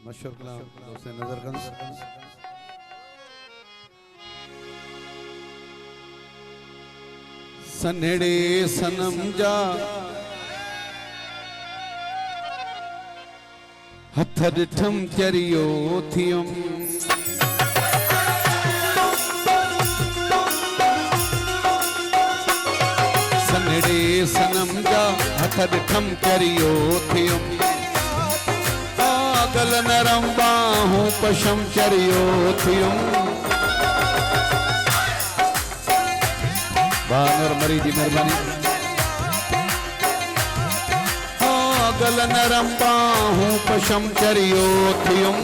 मशहूर कलाम दोस्त नजरगंज। सनेड़े सनम जा हथ ॾिठम चरियो थियुम। सनेड़े सनम जा हथ ॾिठम चरियो थियुम। पागल नरम बाहूं पशम चरियो थियुम। बानर मरी जी मेहरबानी। पागल नरम बाहूं पशम चरियो थियुम।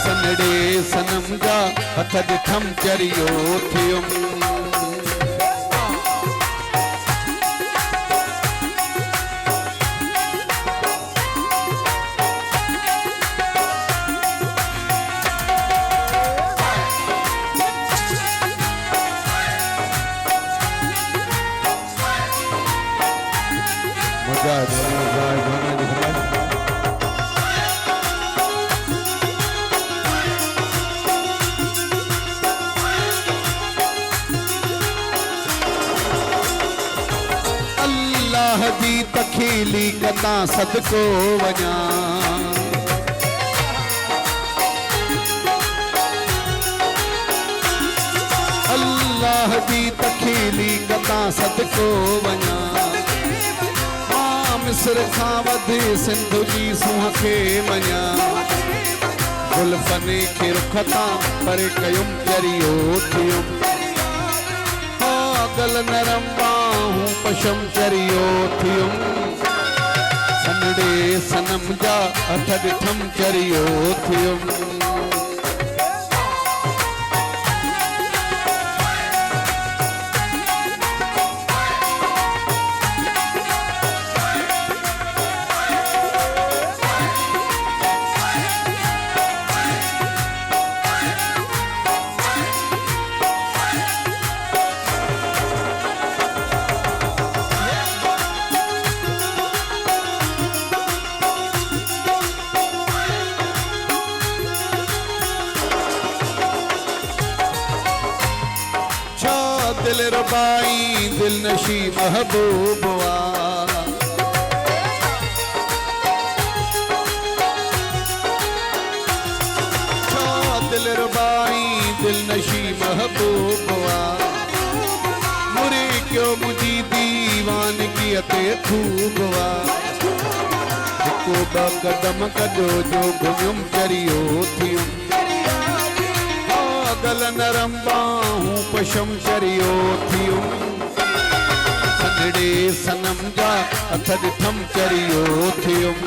सनेड़े सनम जा हथ ॾिठम चरियो थियुम। अल्लाह दी तखीली कता सदको वञा। अल्लाह दी तखीली कता सदको वञा। मिस्र खां वधे सिंधु जी सूंह खे मञा। गुलफने खे रुख तां परे कयुम चरियो थियुम। पागल नरम बाहूं पशम चरियो थियुम। सनेड़े सनम जा हथ ॾिठम चरियो थियुम। दिल रबाई दिल नशी महबूबवा। दिल रबाई दिल नशी महबूबवा। मुरे क्यों मुझी दीवानगी अते खूबवा। हिकु ॿ कदम कढो जो घुमियुम चरियो थियुम। पागल नरम बाहूं पशम चरियो थियुम। सनेड़े सनम जा हथ ॾिठम चरियो थियुम।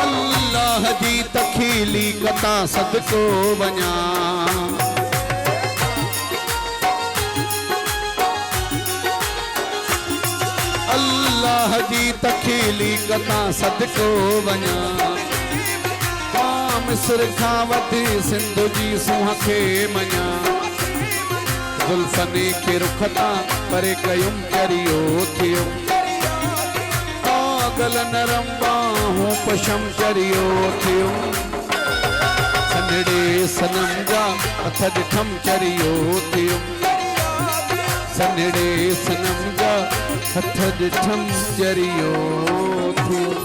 अल्लाह जी तखीली कता सदको वञा। अल्लाह जी तखीली कता सदको वञा। मिस्र खां वधे सिंधु जी सूंह खे मञा। गुलफने खे रुख तां परे कयुम चरियो थियुम। पागल नरम बाहूं पशम चरियो थियुम। सनेड़े सनम जा हथ ॾिठम चरियो थियुम। सनेड़े सनम जा हथ ॾिठम चरियो थियुम।